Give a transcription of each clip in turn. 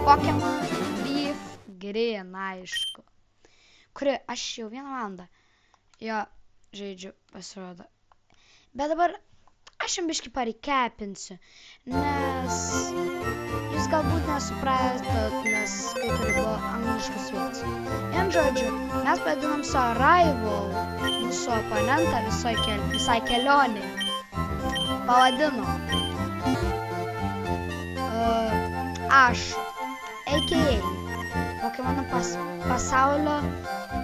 Pokemon Leaf Green, aišku. Kuri aš jau 1 valandą jo žaidžiu, pasirodo. Bet dabar aš jums biškį pareikepinsiu, nes jūs galbūt nesupratot, nes kai turi buvo angliškas vietas. Vien žodžiu, mes pavadinom su Arrival, mūsų oponentą visai kelioniai. Pavadinom Ašu, a.k.a. Pokemonų pasaulio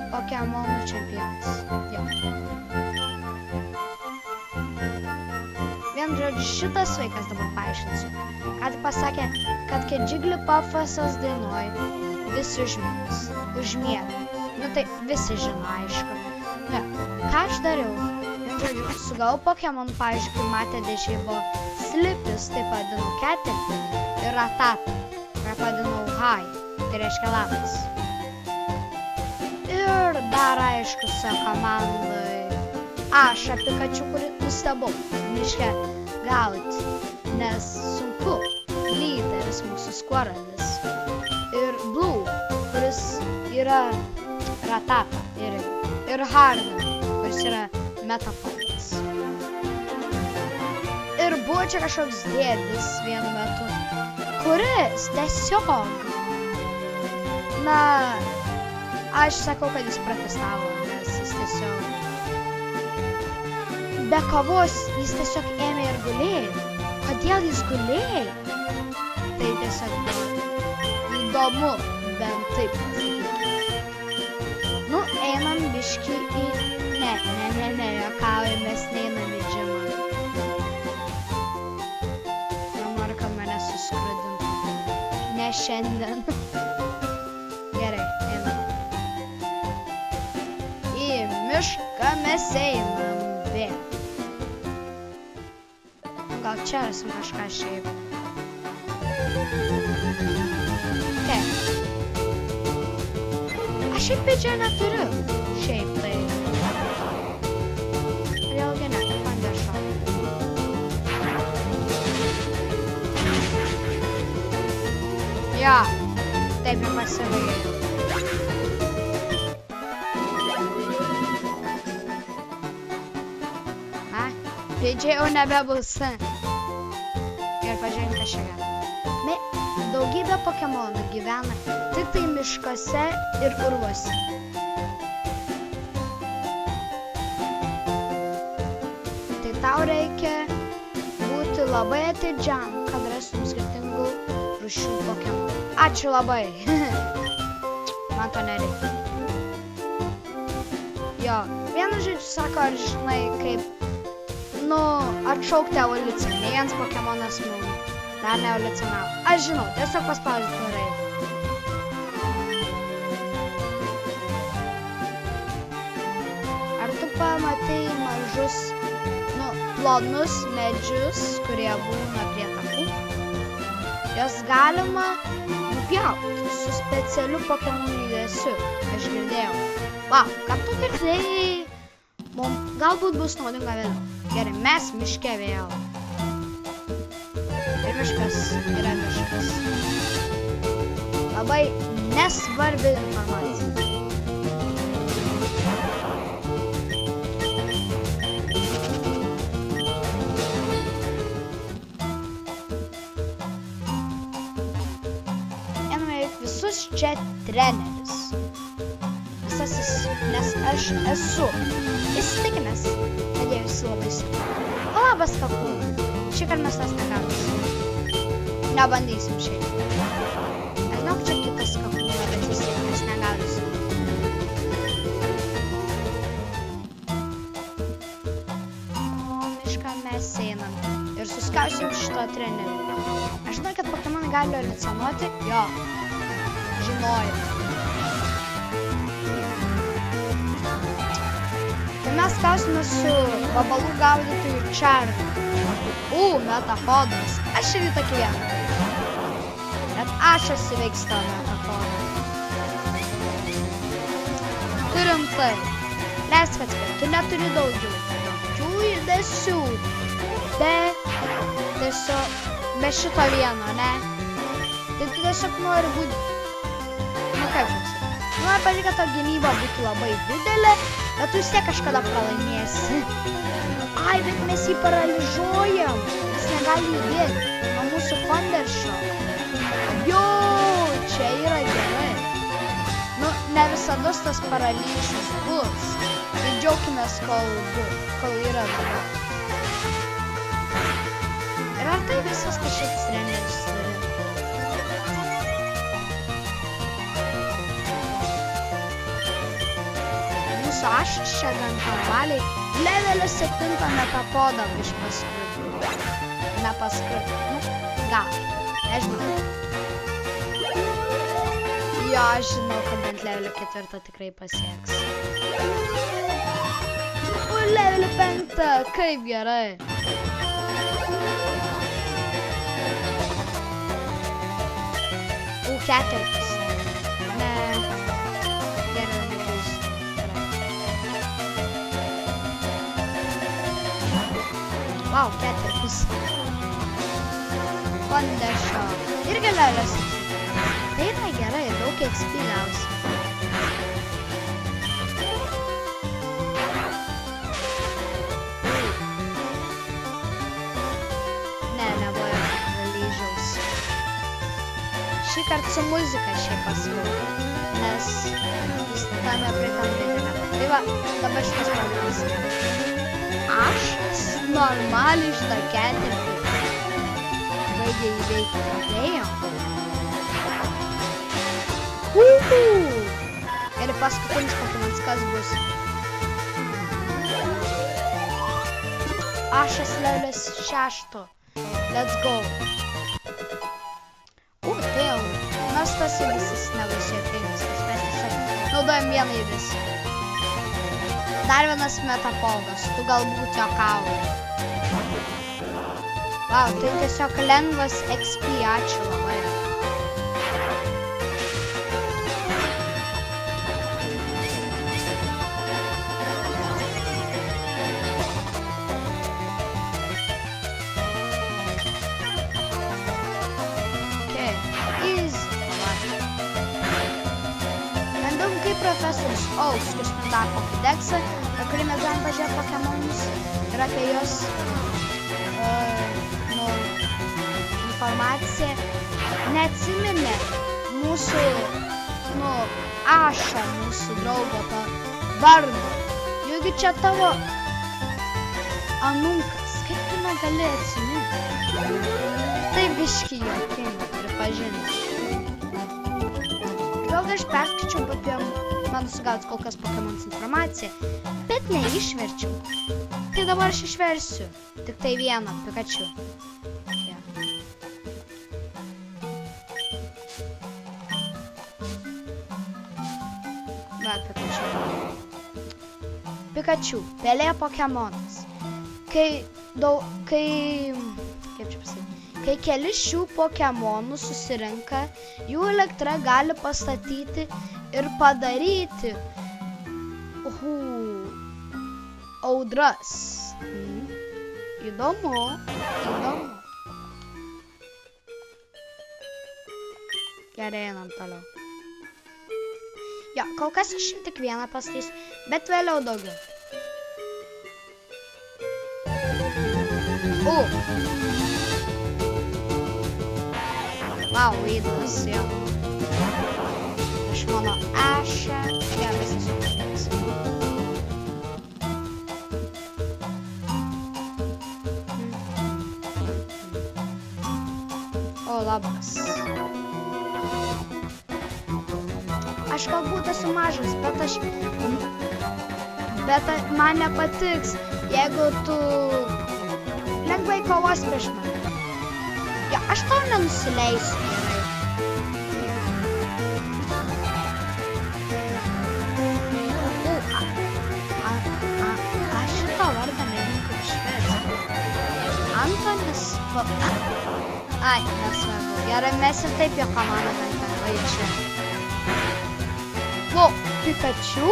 Pokemonų čempionas. Jo. Vien žodžiu, šitas vaikas dabar paaiškinsiu. Ką tik pasakė, kad kai Jigglypuffas dainuoja, visi užmiega. Nu tai visi žino, aišku. Ne, ką aš dariau? Vien žodžiu, sugavau Pokemonų, pavyzdžiui, kai matė dėžiai buvo Slipis, tai padinau Caterpillar ir Rattata, ką padinau Hai, tai reiškia labas. Ir dar aišku su komandai aš Pikachu, kurį nustebau miške gauti, nes sunku, lyderis mūsų Squirrelis. Ir Blue, kuris yra Rattata ir Harden, kuris yra Metapolis. Ir buvo čia kažkoks dėdis vienu metu, kuris tiesiog, na, aš sakau, kad jis protestavo, nes jis tiesiog be kavos jis tiesiog ėmė ir gulėjo. Kodėl jis gulėjo? Tai tiesiog įdomu, bent taip pasakyti. Nu, einam biškį į... Ne, juokauju, mes neinam į džimą. Nenoriu, kad mane suskrudintų. Ne šiandien. Gerai, einam. Į mišką mes einam vėl. Gal čia rasim kažką šiaip. Taip. Aš šiaip pidžią neturiu. Šiaip tai. Vėlgi ne, man dešo. Jo, taip ir pasivaigėjau. Pidžiai jau nebebus. Ir pažiūrėkime, kas čia gali. Daugybė Pokemonų gyvena tik tai miškuose ir urvuose. Tai tau reikia būti labai atidžiam, kad rastum skirtingų rūšių Pokemonų. Ačiū labai. Man to nereikia. Jo, vienu žodžiu sako, ar žinai, kaip atšaukti evoliuciją. Ne vienas Pokemonas mums dar neevoliucionavo. Aš žinau, tiesiog paspaudžiu turai. Ar tu pamatai mažus, plonus medžius, kurie būna prie takų? Jos galima nupjauti su specialiu Pokemonų judesiu. Aš girdėjau. Vau, ką tu girdėjai? Mums galbūt bus naudinga vėliau. Gerai, mes miške vėl. Ir miškas yra miškas. Labai nesvarbi informacija. Einame visus čia trenerius. Visasis, nes aš esu įsitikinęs, kad jie visi labai silpni. Labas, Kakūnai. Šįkart mes tas negausim. Nebandysim šiaip. Aš žinau, čia kitas Kakūnas, bet vis tiek mes negausim. O mišką mes einam ir suskausim šito trenerį. Aš žinau, kad Pokemonai gali evoliucionuoti. Jo. Žinojau. Mes kausime su vabalų gaudytojų Čarliu. Metapodas. Aš irgi tokį vieną. Bet aš įveiks tą metapodą. Turim tai. Leisk atspėti, tu neturi daugiau. Jokių judesių. Be šito vieno, ne? Tai tu tiesiog nori būti, nu kaip čia pasakyti, nori pažiūrėti, kad to gynyba būtų labai didelė, bet tu vis tiek kažkada pralaimėsi. Ai, bet mes jį paralyžuojam, jis negali judėti nuo mūsų Thundershock. Jo, čia yra gerai. Nu, ne visada tas paralyžius bus. Tai džiaukimės, kol yra dabar. Ir ar tai visas, kad šitas treneris turi? Mūsų ašas čia gan normaliai. Levelio 7 metapodą iš paskui. Ne paskui. Nu, gal. Nežinau. Jo, aš žinau, kad bent levelio 4 tikrai pasieks. O, levelio 5, kaip gerai. U, 4. Ne. Geriau negrįžti. Wow, 4. Thundershock. Irgi levelio 7. Tai yra gerai, daug XP gausi. Ne, nebuvo paralyžiaus. Šį kartą su muzika šiaip pasiūlė, nes jis tame pritambėti. Tai va, dabar šitas problemas. Aš normaliai šitą ketirtį baigė įveikti pradėjom. Ir paskutinis Pokemonas kas bus? Ašas levelis 6. Let's go. Tai jau. Mes tas įvysis nebus jokingas. Mes tiesiog naudojam vieną įvysį. Dar vienas metapodas. Tu galbūt juokauji. Wow, tai tiesiog lengvas XP. Ačiū labai. Profesorius Oaks, kuris mums dar Pokédexą, kurį mes galim pažiūrėti Pokemonus ir apie jos informaciją. Neatsiminė mūsų, Ašą, mūsų draugo to vardo. Juk čia tavo anūkas, kaip tu negali atsiminti? Tai biški juokinga, pripažinti. Gal aš perskaičiau apie mano sugauti kol kas Pokemonus informaciją, bet neišverčiau. Tai dabar aš išversiu. Tik tai vieną Pikachu. Ja. Va, Pikachu. Pikachu, pelė Pokemonas. Kaip čia pasakyti? Kai keli šių Pokemonų susirinka, jų elektra gali pastatyti ir padaryti audras. Įdomu. Gerai, einam toliau. Jo, kol kas aš tik vieną pastatysiu, bet vėliau daugiau. Wow, įdomus, jo. Aš mano Ašą. Geras esu. O, labas. Aš galbūt esu mažas, bet man nepatiks, jeigu tu lengvai kovos prieš mane. Jo, aš tau nenusileisiu. Aš šitą vardą nežinau kaip išversti. Antonis... Ai, nesvarbu. Gerai, mes ir taip jo komandą lengvai čia. Pikachu,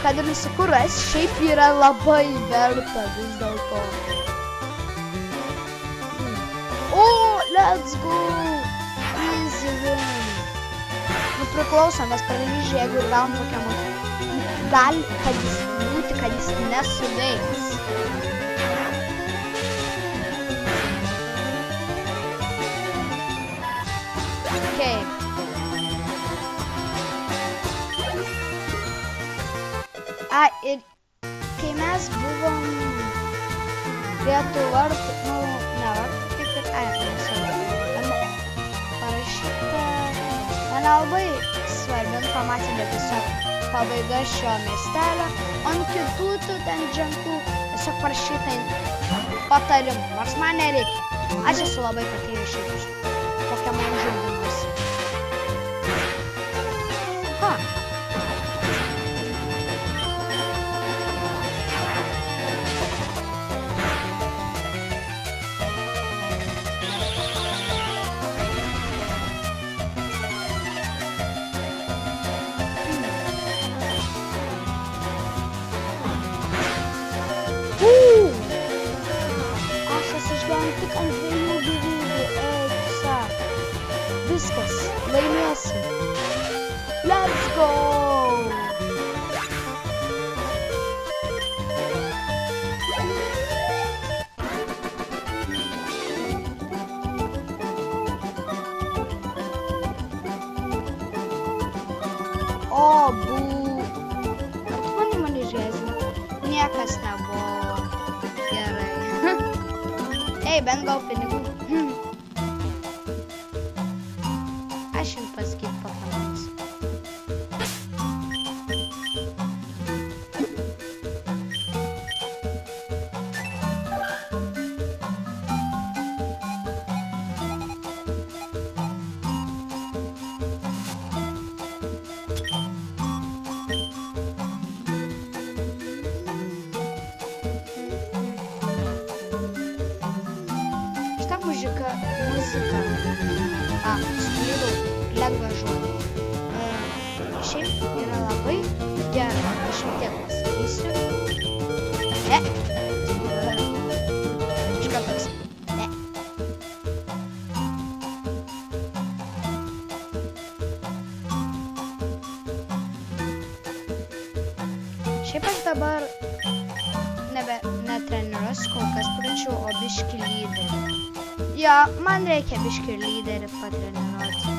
kad ir nusikuras, šiaip yra labai verta vis dėlto. Let's go! Easy. priklauso, nes paralyžiai, jeigu ir gavom Pokemoną, gali būti, kad jis nesuveiks. Okay. Ir kai mes buvom vietų vartų, ne vartų, kaip ir parašyta, man labai svarbi informacija, bet tiesiog pabaiga šio miestelio, ant kitų ten ženklų tiesiog parašyta patarimų, nors man nereikia. Aš esu labai patyręs šiaip iš Pokemonų žaidimus. Tik ant 2 gyvybių, viskas, laimėsim. Let's go! Man išgėzino. Niekas nebuvo gerai. Ei, bent gal pinigų. Aš jums pasakyt Pokemonus. Muzika. Suklydau lengvą žodį. Šiaip yra labai gera. Aš tiek pasakysiu. Iš kartos. Šiaip aš dabar netreniruosiu kol kas pradžiu, o biškį lyderį. Jo, man reikia biškį lyderį patreniruoti.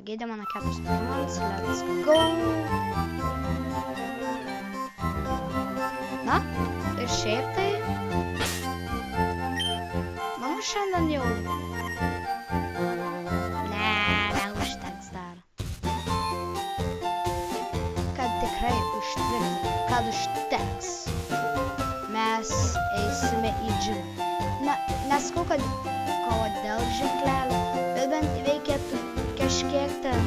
Gėdė mano 4 Pokemonus, let's go. Na, ir šiaip tai, manau šiandien jau, neužteks dar. Kad tikrai užteks. Mes eisime į džimą. Nesakau, kad kodėl ženklelį, bet bent reikėtų kažkiek ten,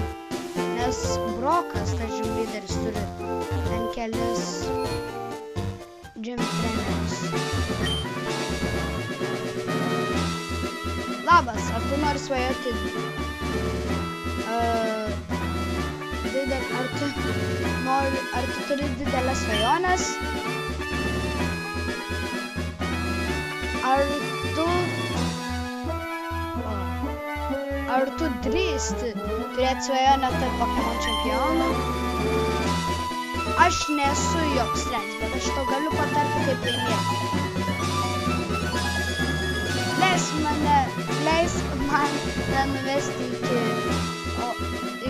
nes Brokas, tas žym lyderis, turi ten kelis žym trenerius. Labas, ar tu nori svajoti ar tu turi didelės svajonės? Ar tu drįsti turėti svajonę tarp Pokemon čempionų? Aš nesu joks treneris, bet aš tau galiu patarti, kaip laimėti. Leisk man nuvesti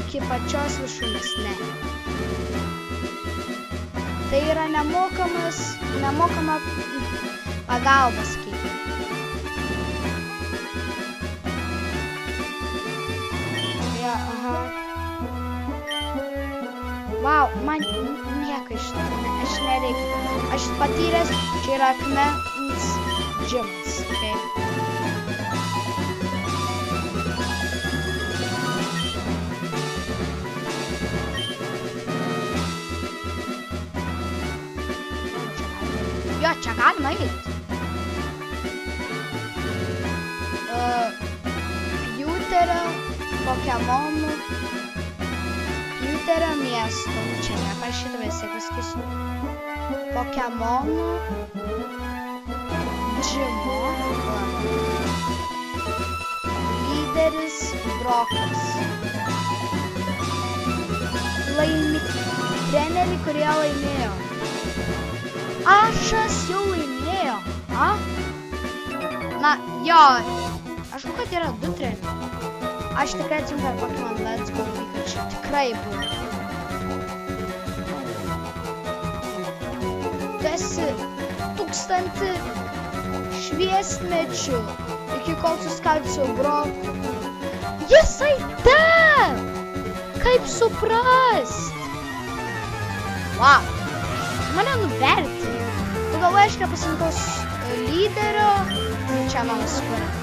iki pačios viršūnės, ne. Tai yra nemokama pagalba, sakykime. Wow, man nieko iš to, aš nereikia. Aš patyręs, čia yra akmens džimas. Okay? Jo, čia galima eiti. Pjuterio, Pokemonų, Pjuterio miesto, čia neparašyta, vis tiek pasakysiu. Pokemonų, džimo, lyderis Brokas. Treneriai, kurie laimėjo. Ašas jau laimėjo, a? Na, jo, aš žinau, kad yra 2 treneriai. Aš tikrai atsimenu per Pokemon Let's Go, kad čia tikrai buvo. Tu esi 1000 šviesmečių, iki kol suskaldysiu Broką. Jisai ten! Kaip suprast? Wow, mane nuverti. Tu galvoji, aš nepasirinkau lyderio, čia mano spiritas.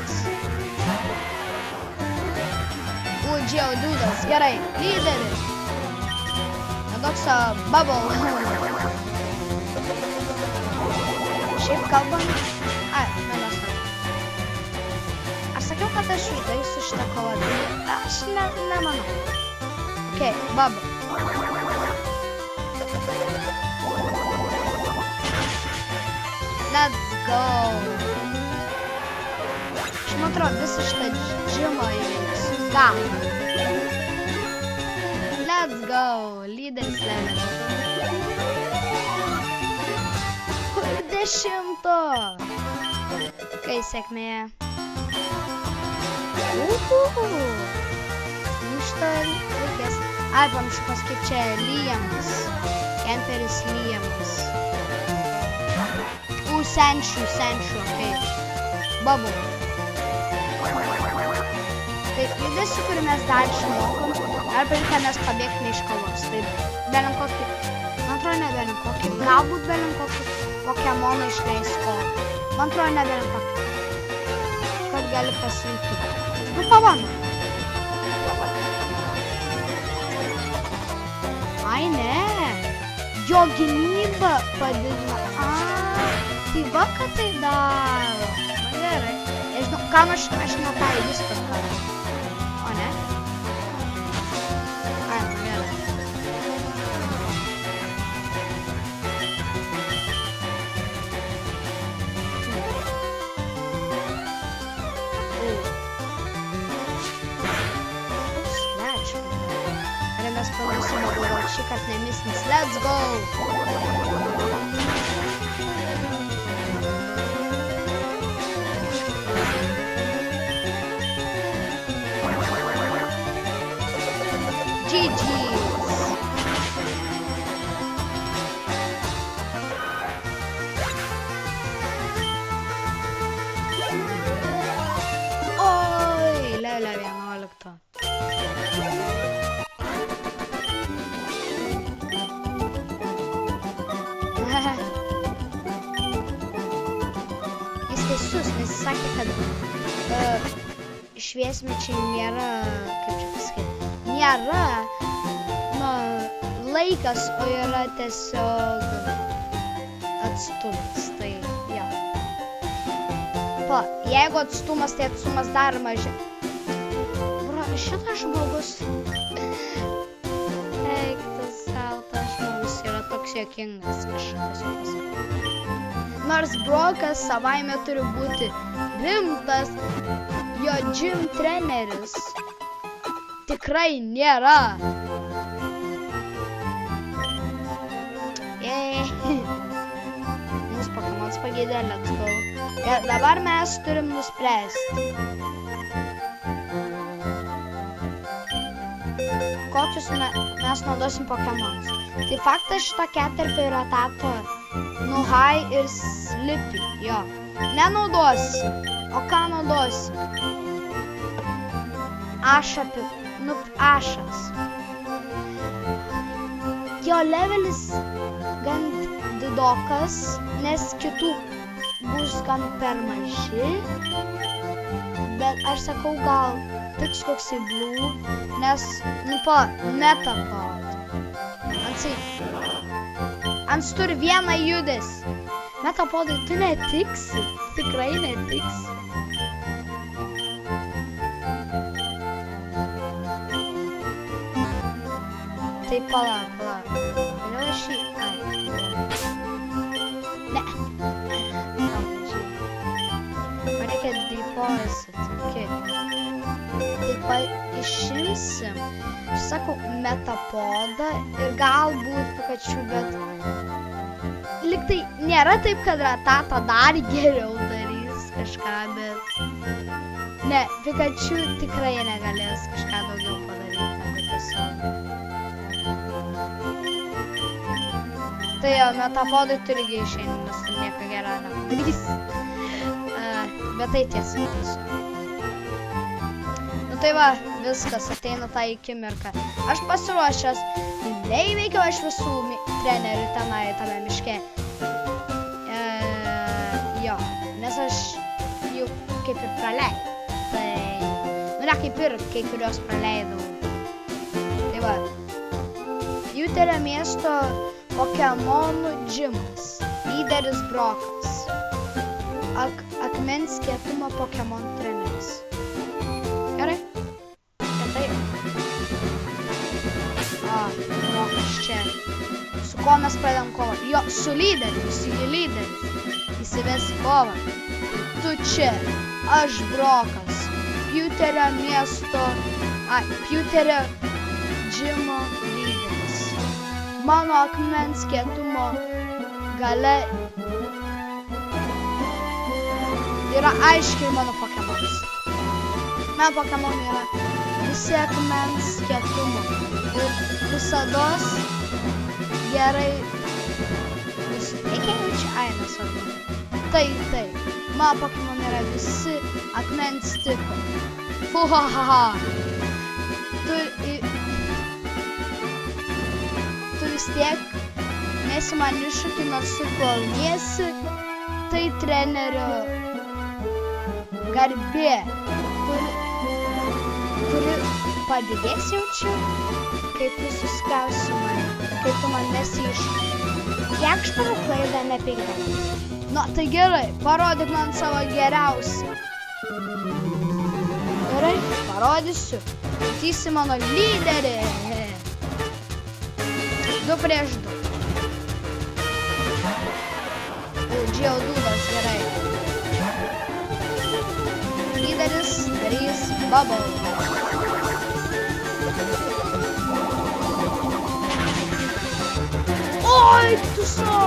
Geodudas, gerai, lyderis. Toks bubble. Šiaip kalbant. Manęs ne. Aš sakiau, kad aš žaisiu šitą kovą. Aš nemanau. Okay, bubble. Let's go. Aš man atrodo visą šitą džimą įveiksiu. Gal. Let's go. Lyderis levelis. 10. Kai sėkmė. Šitą reikės. Pamiršau pasakyti, čia Liamas. Kemperis Liamas. Senčių, okei. Bubble. Taip, judesiu, kurį mes dar išmokom, arba reikia mes pabėgtume iš kovos. Taip, belim kokį, man atrodo, ne belim kokį, galbūt belim kokį Pokemoną išleis kovą. Man atrodo, ne belim kokį, kad gali pasirinkti. Nu, pabandom. Ai, ne. Jo gynyba padidina. Tai va, kad tai daro. Man gerai. Nežinau, kam aš ne tą viską daro. O ne? Ai, man gerai. Slečia. Ar mes panausime galvoti šį kart nemisnis. Let's go! Oi, levelė 11. Jis teisus, nes jis sakė, kad šviesmečiai nėra, kaip čia pasakyti, nėra laikas, o yra tiesiog atstumas, tai jo. Jeigu atstumas, tai atstumas dar mažiau. Bro, šitas žmogus, eiktas savo, tas žmogus yra toks juokingas, aš pasakau. Nors Brokas savaime turi būti rimtas, jo gym treneris tikrai nėra. Mūsų Pokemon's pageidė, let's go. Ir dabar mes turim nuspręsti. Kokius mes naudosim Pokemon's. Tai faktas šito Caterpie tapto Nuhai ir Slippy, jo. Nenaudosi. O ką naudosi? Ašas. jo levelis gan didokas, nes kitų bus gan per maži. Bet aš sakau, gal tiks koksai blue, nes, metapod. Ants turi vieną judesį. Metapodai, tu netiksi, tikrai netiksi. Tai palauk. Vėliau aš jį... Ne. Man reikia deposit. Okay. Taip išimsim. Sakau, metapodą ir galbūt Pikachu, bet... Liktai nėra taip, kad Ratata dar geriau darys kažką, bet... Ne, Pikachu tikrai negalės kažką daugiau padaryti, negu tiesiog. Tai jo, metapodai turi išeini, nes tu nieko gero nepadarys. Bet tai tiesiog. Nu tai va, viskas, ateina tą akimirką. Aš pasiruošęs, neįveikiau aš visų trenerių tenai, tame miške. Jo, nes aš jau kaip ir praleidau. Tai, nu ne kaip ir, kai kurios praleidau. Tai va, Piuterio miesto Pokemonų džimas, lyderis Brokas, akmens kietumo Pokemon treneris. Gerai? Taip. Brokas čia. Su kuo mes pradedam kovą? Jo, su lyderiu, įsives kovą. Tu čia, aš Brokas, Piuterio miesto, Piuterio džimo lyderis. Mano akmens kietumo gale yra aiškiai mano Pokemonas. Mano Pokemonai yra visi akmens kietumo ir visados gerai nusiteikiančiai. Nesvarbu. Tai. Mano Pokemonai yra visi akmens tipo. Fuhahaha. Tu vis tiek nesi man iššūkį, nors tu laimėsi, tai trenerio garbė. Kuri padidės jaučiu, kai tu suskausi mane, kai tu man nesi iššūkį. Kiek šparų klaidą nepykdam? Nu, tai gerai, parodyk man savo geriausią. Gerai, parodysiu. Matysi mano lyderį. 2 prieš 2. Džiaudūdas, gerai. Lyderis darys bubble. Oi, tu so!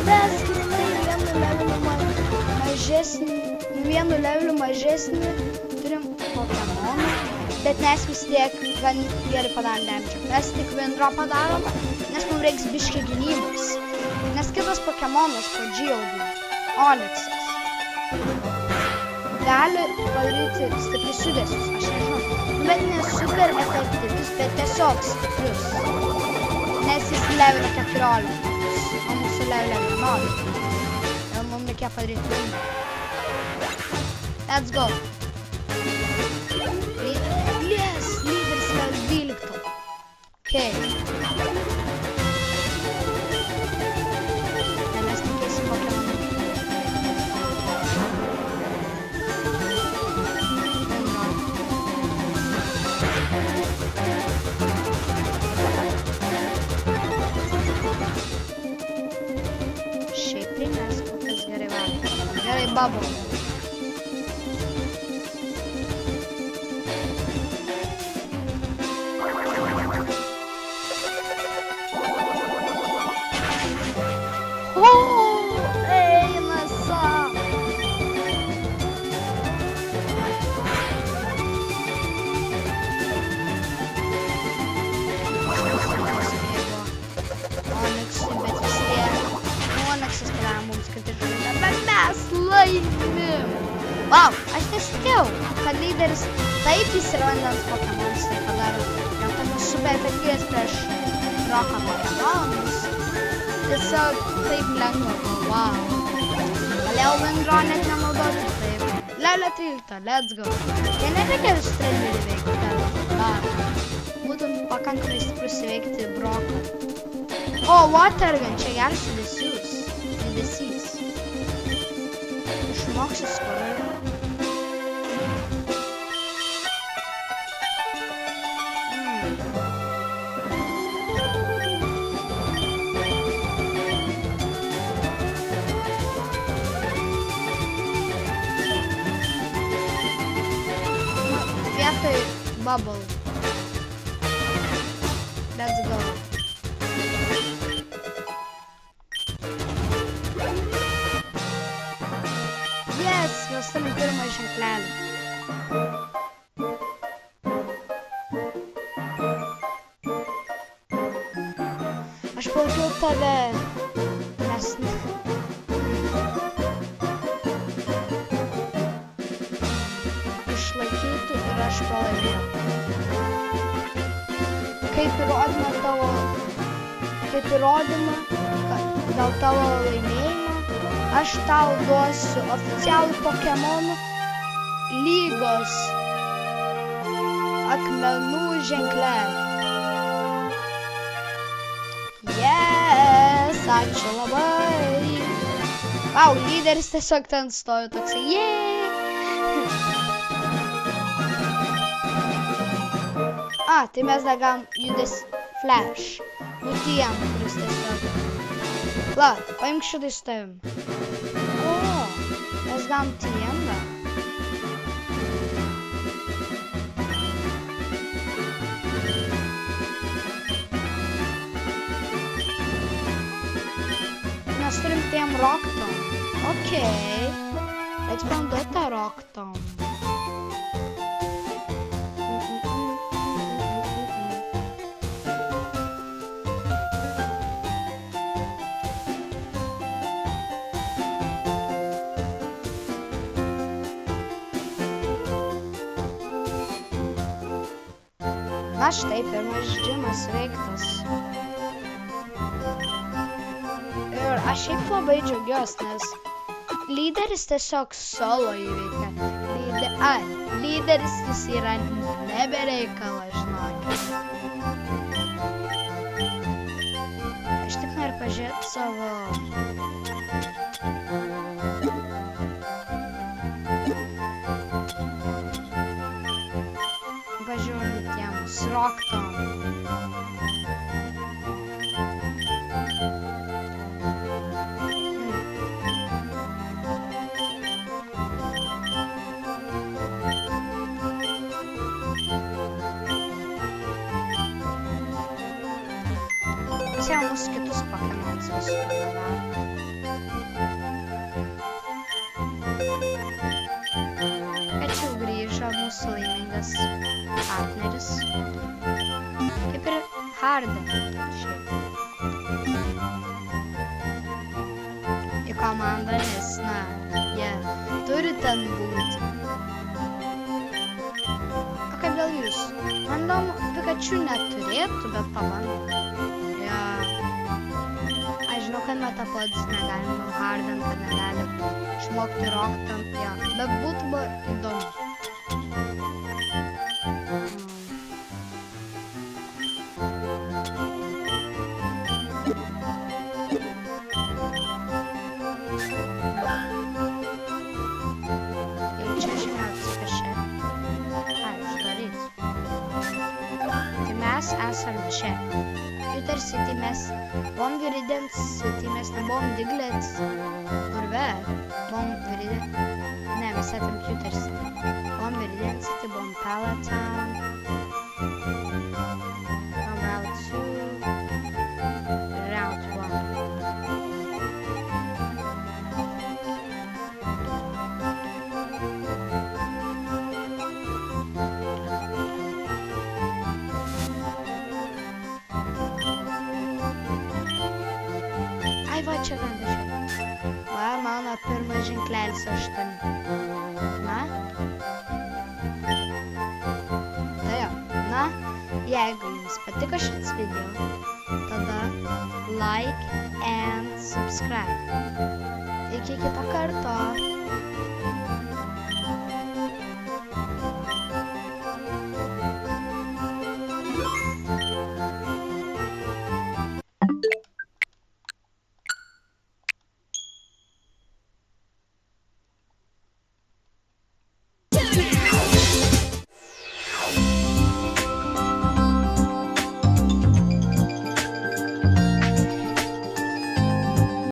Mes vienu leveliu mažesnį turim Pokemoną, bet mes vis tiek gan gerai padarėm damage. Mes tik Windro padarom, nes mums reiks biškį gynybos. Nes kitas Pokemonas po Geodude, Onixas, gali padaryti stiprius judesius, aš nežinau. Bet ne super efektyvius, bet tiesiog stiprius. Nes jis levelio 14, o mūsų levelio 11. Ir mums reikia padaryti Windro. Let's go. Yes, lyderis level 12. Okay. Ne, mes tikėsim Pokemoną. Šiaip tai mes kokias gerai varom. Gerai, bubble. Wow, aš nesitikėjau, kad lyderis taip įsirandant Pokemonus, tai padaro. Jau tam super efektyvės prieš Roką Pokemonus. Tiesiog taip lengva, wow. Galėjau Windro net nenaudoti taip. Lelio 13, let's go. Jie nereikia visų trenerių veikti, bet būtų pakankamai stiprus įveikti Broką. O, Watergun, čia geras judesys. Išmoksiu skorai. Vietoj Bubble. Let's go. Yes, mes turim pirmą ženklelį. Aš palaikiau tave, nes išlaikytų ir aš pralaimėjau. Kaip įrodymą dėl tavo laimėjimo, aš tau duosiu oficialų Pokemonų lygos akmenų ženklelį. Yes, ačiū labai. Vau, lyderis tiesiog ten stovi toksai, jei. Tai mes dar gavom judesį Flash. Tiem, kuris tiesiog. La, paimk šitai su tavim. O, mes gavom tiem dar. Mes turim tiem Rocktom. Okei. Reiks banduoti tą Rocktom. Na štai, pirmas žaidimas veiktas. Ir aš šiaip labai džiaugiuosi, nes lyderis tiesiog solo įveikia. Lyderis jis yra nebereikalas, žinokit. Aš tik noriu pažiūrėti savo... Rocktom. Čia mūsų kitus Pokemonus visų padarė. Kad jau grįžo mūsų laimingas partneris. Kaip ir Harden. Į komandą, nes, jie turi ten būti. O kaip dėl jūsų? Man įdomu, Pikachu neturėtų, bet pabandom. Aš žinau, kad Metapodus negalim, Harden, kad negalim išmokti Rocktom, bet būtų įdomu. Esam čia. Jupiter City mes buvom Viridian City, mes nebuvom Diglett urve. Buvom Viridian... Ne, mes atėm Jupiter City. Buvom Viridian City, buvom Peloton. Buvom Route 2. Route 1. Va, čia randa. Va, mano pirmas ženklelis 8. Na? Tai jo. Na, jeigu jums patiko šis video, tada like and subscribe. Iki kito karto.